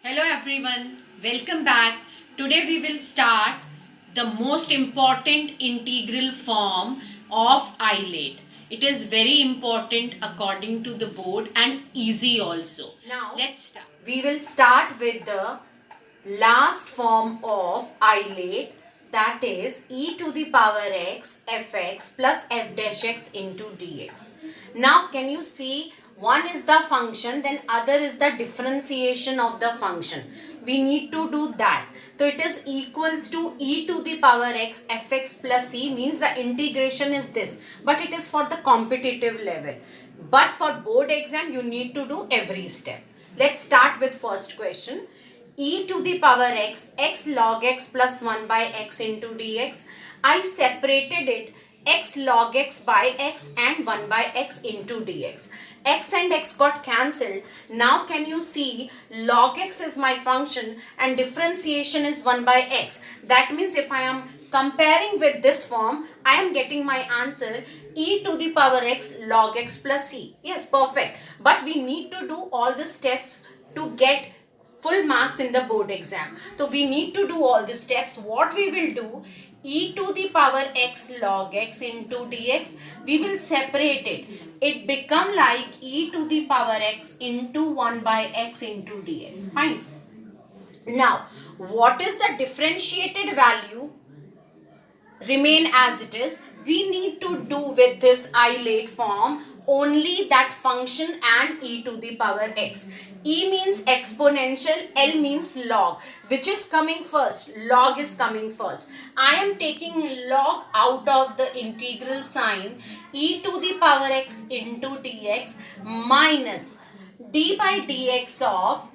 Hello everyone, welcome back. Today we will start the most important integral form of islate. It is very important according to the board and easy also. Now let's start. We will start with the last form of islate, that is e to the power x fx plus f dash x into dx. Now can you see, one is the function, then other is the differentiation of the function. We need to do that. So it is equals to e to the power x fx plus c, means the integration is this, but it is for the competitive level. But for board exam you need to do every step. Let's start with first question. E to the power x log x plus 1 by x into dx. I separated it x log x by x and 1 by x into dx. X and x got cancelled. Now can you see, log x is my function and differentiation is 1 by x. That means if I am comparing with this form, I am getting my answer e to the power x log x plus c. Yes, perfect. But we need to do all the steps to get full marks in the board exam. So we need to do all the steps. What we will do, e to the power x log x into dx, we will separate it. It become like e to the power x into 1 by x into dx. Fine. Now, what is the differentiated value? Remain as it is. We need to do with this islate form only that function and e to the power x. E means exponential, L means log. Which is coming first? Log is coming first. I am taking log out of the integral sign, e to the power x into dx minus d by dx of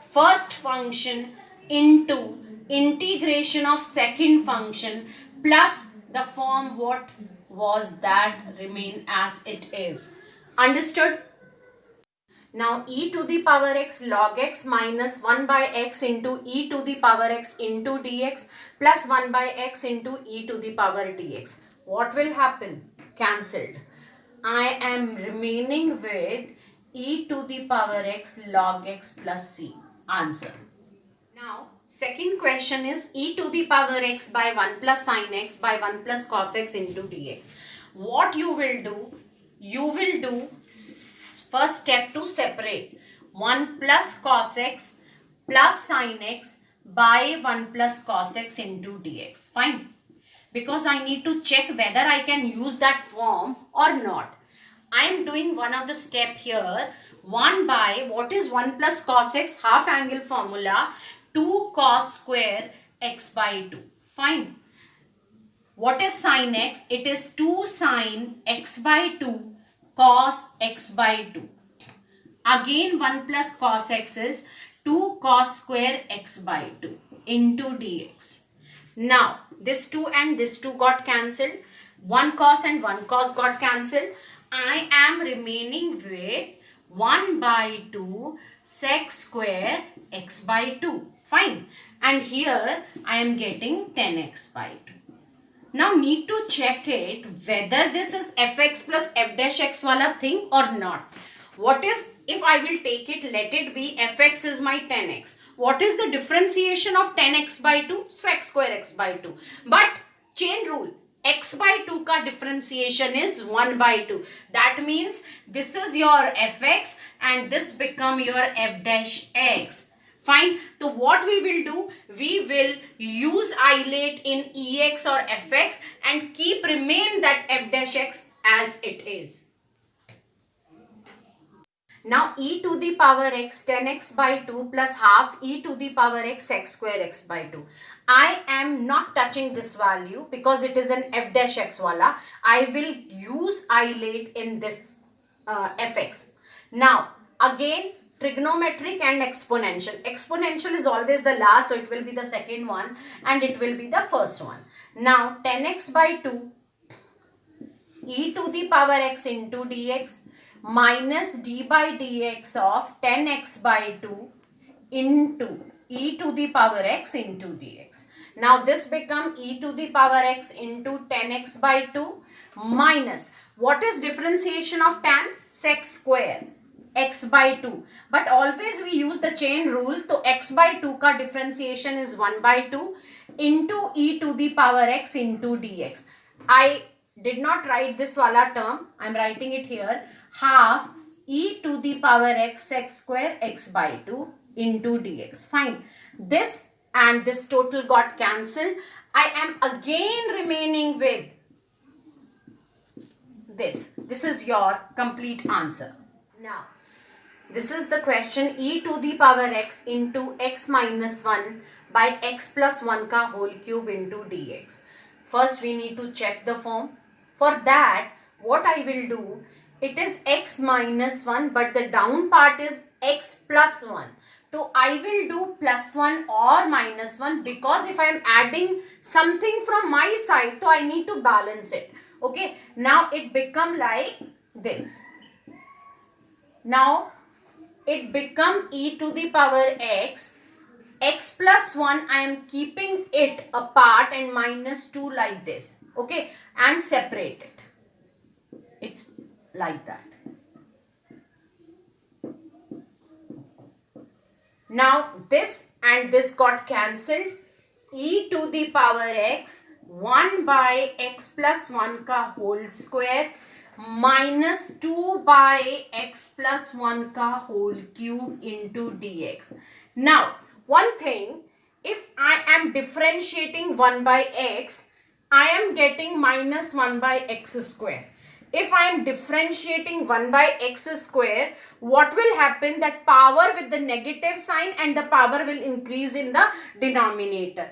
first function into integration of second function plus the form what was that remain as it is. Understood? Now e to the power x log x minus 1 by x into e to the power x into dx plus 1 by x into e to the power dx. What will happen? Cancelled. I am remaining with e to the power x log x plus c. Answer. Now, second question is e to the power x by 1 plus sin x by 1 plus cos x into dx. What you will do? You will do first step to separate 1 plus cos x plus sin x by 1 plus cos x into dx. Fine. Because I need to check whether I can use that form or not. I am doing one of the step here. 1 by, what is 1 plus cos x? Half angle formula, 2 cos square x by 2. Fine. What is sin x? It is 2 sin x by 2 cos x by 2. Again 1 plus cos x is 2 cos square x by 2 into dx. Now this 2 and this 2 got cancelled. 1 cos and 1 cos got cancelled. I am remaining with 1 by 2 sec square x by 2. Fine. And here I am getting 10x by 2. Now need to check it whether this is fx plus f dash x wala thing or not. What is, if I will take it, let it be fx is my 10x. What is the differentiation of 10x by 2? Sec square x by 2. But chain rule, x by 2 ka differentiation is 1 by 2. That means this is your fx and this become your f dash x. Fine. So what we will do? We will use islate in ex or fx and keep remain that f dash x as it is. Now e to the power x 10x by 2 plus half e to the power x x square x by 2. I am not touching this value because it is an f dash x wala. I will use islate in this fx. Now again trigonometric and exponential. Exponential is always the last, so it will be the second one and it will be the first one. Now 10x by 2 e to the power x into dx minus d by dx of 10x by 2 into e to the power x into dx. Now this become e to the power x into 10x by 2 minus, what is differentiation of tan? Sec square x by 2. But always we use the chain rule. So x by 2 ka differentiation is 1 by 2 into e to the power x into dx. I did not write this wala term. I am writing it here. Half e to the power x square x by 2 into dx. Fine. This and this total got cancelled. I am again remaining with this. This is your complete answer. Now, this is the question, e to the power x into x minus 1 by x plus 1 ka whole cube into dx. First, we need to check the form. For that, what I will do, it is x minus 1, but the down part is x plus 1. So, I will do plus 1 or minus 1, because if I am adding something from my side, so I need to balance it. Okay, now it become like this. Now, it become e to the power x plus 1, I am keeping it apart, and minus 2 like this. Okay, and separate it. It's like that. Now, this and this got cancelled. E to the power x 1 by x plus 1 ka whole square minus 2 by x plus 1 ka whole cube into dx. Now, one thing, if I am differentiating 1 by x, I am getting minus 1 by x square. If I am differentiating 1 by x square, what will happen? That power with the negative sign and the power will increase in the denominator.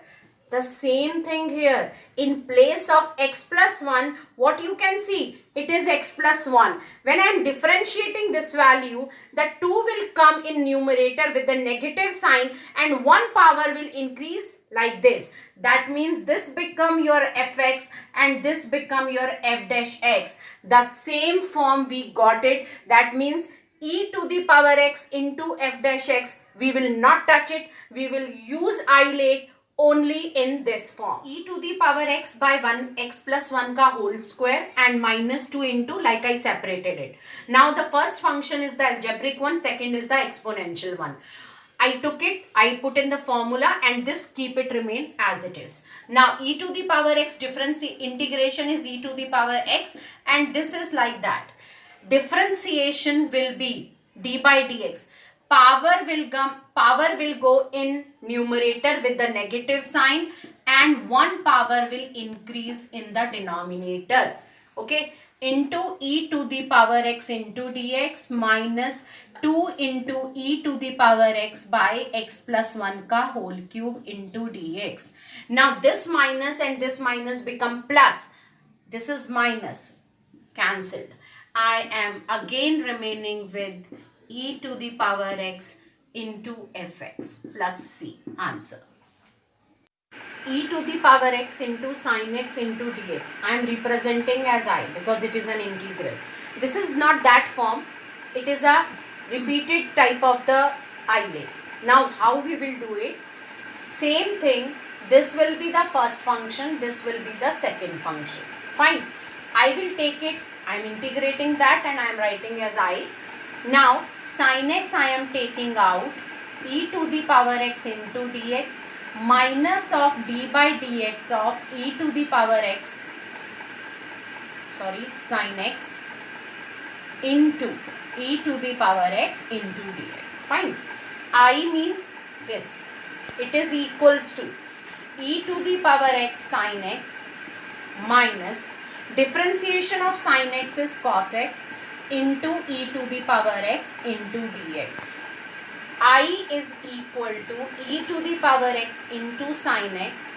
The same thing here. In place of x plus 1, what you can see? It is x plus 1. When I am differentiating this value, the 2 will come in numerator with the negative sign, and one power will increase like this. That means this become your fx and this become your f dash x. The same form we got it. That means e to the power x into f dash x. We will not touch it. We will use isolate only in this form. E to the power x by 1 x plus 1 ka whole square and minus 2 into, like I separated it. Now the first function is the algebraic one, second is the exponential one. I took it, I put in the formula, and this keep it remain as it is. Now e to the power x integration is e to the power x, and this is like that. Differentiation will be d by dx. Power will go in numerator with the negative sign, and one power will increase in the denominator. Okay, into e to the power x into dx minus 2 into e to the power x by x plus 1 ka whole cube into dx. Now this minus and this minus become plus. This is minus, cancelled. I am again remaining with e to the power x into fx plus c. Answer. E to the power x into sin x into dx. I am representing as I, because it is an integral. This is not that form. It is a repeated type of the isolate. Now how we will do it? Same thing. This will be the first function. This will be the second function. Fine. I will take it. I am integrating that and I am writing as I. Now sin x I am taking out, e to the power x into dx minus of d by dx of e to the power x, sin x into e to the power x into dx. Fine. I means this. It is equals to e to the power x sin x minus differentiation of sin x is cos x into e to the power x into dx. I is equal to e to the power x into sin x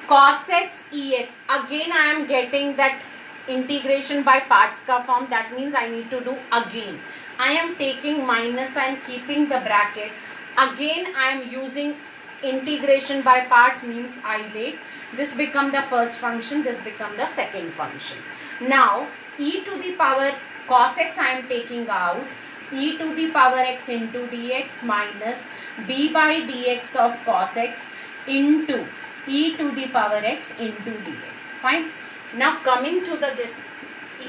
cos x ex. Again I am getting that integration by parts ka form. That means I need to do again. I am taking minus and keeping the bracket. Again I am using integration by parts, means isolate. This become the first function, this become the second function. Now e to the power cos x I am taking out, e to the power x into dx minus d by dx of cos x into e to the power x into dx. Fine. Now coming to this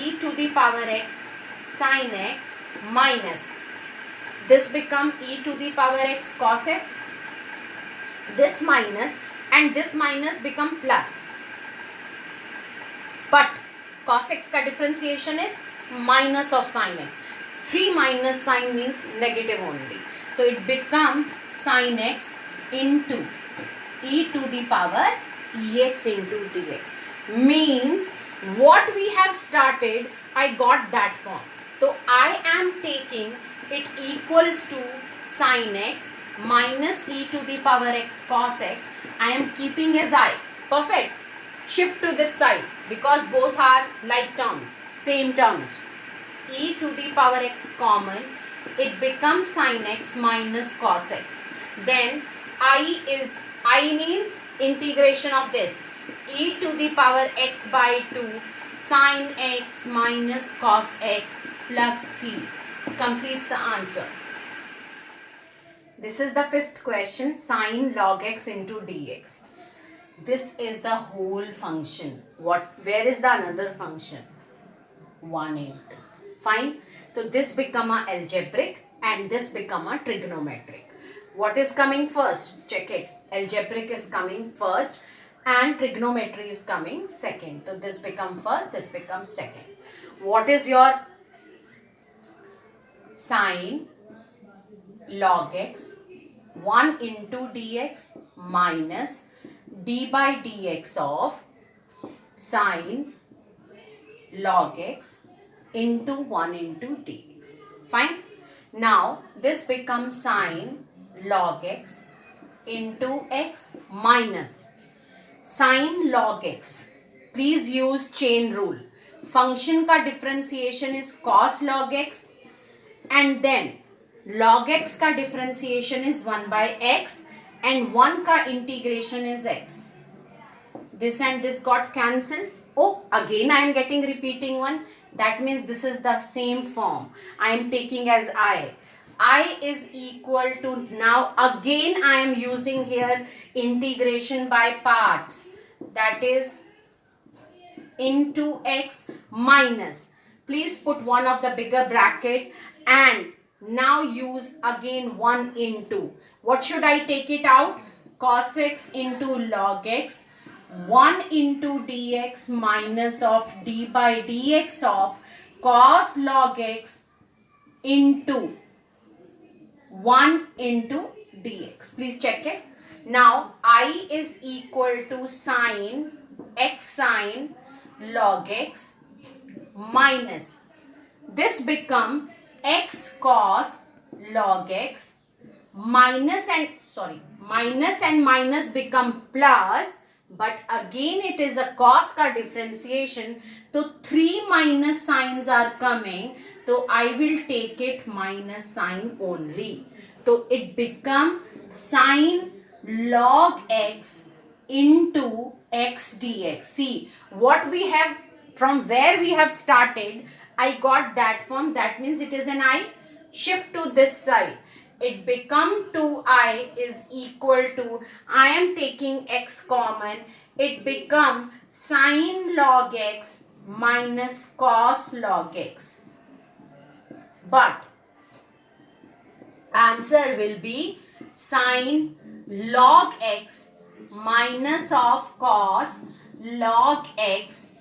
e to the power x sin x minus this become e to the power x cos x, this minus and this minus become plus, but cos x का differentiation is minus of sin x. 3 minus sign means negative only. So it become sin x into e to the power ex into dx. Means what we have started, I got that form. So I am taking it equals to sin x minus e to the power x cos x. I am keeping as I. Perfect. Shift to this side because both are like terms, same terms. E to the power x common, it becomes sin x minus cos x. Then I means integration of this. E to the power x by 2 sin x minus cos x plus c completes the answer. This is the fifth question, sin log x into dx. This is the whole function. Where is the another function? 1 into. Fine. So this become a algebraic and this become a trigonometric. What is coming first? Check it. Algebraic is coming first and trigonometry is coming second. So this become first, this becomes second. What is your sin log x 1 into dx minus d by dx of sin log x into 1 into dx. Fine. Now this becomes sin log x into x minus sin log x. Please use chain rule. Function का differentiation is cos log x and then log x का differentiation is 1 by x and 1 का integration is x. This and this got cancelled. Oh, again I am getting repeating one. That means this is the same form. I am taking as I. I is equal to, now again I am using here integration by parts. That is into x minus. Please put one of the bigger bracket and now use again 1 into. What should I take it out? Cos x into log x. 1 into dx minus of d by dx of cos log x into 1 into dx. Please check it. Now I is equal to sin x sin log x minus this become x cos log x minus and minus become plus, but again it is a cos ka differentiation, so 3 minus signs are coming, so I will take it minus sign only. So it become sin log x into x dx. See what we have, from where we have started, I got that form. That means it is an I. Shift to this side. It become 2i is equal to, I am taking x common. It become sin log x minus cos log x. But answer will be sin log x minus of cos log x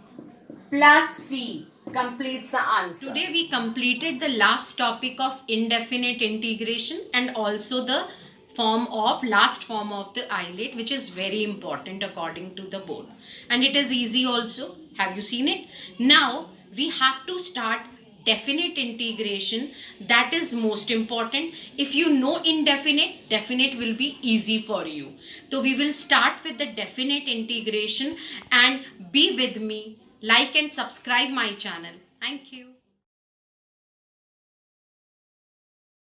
plus c completes the answer. Today we completed the last topic of indefinite integration and also the last form of the islet, which is very important according to the board, and it is easy also. Have you seen it? Now we have to start definite integration. That is most important. If you know indefinite, definite will be easy for you. So we will start with the definite integration, and be with me. Like and subscribe my channel. Thank you.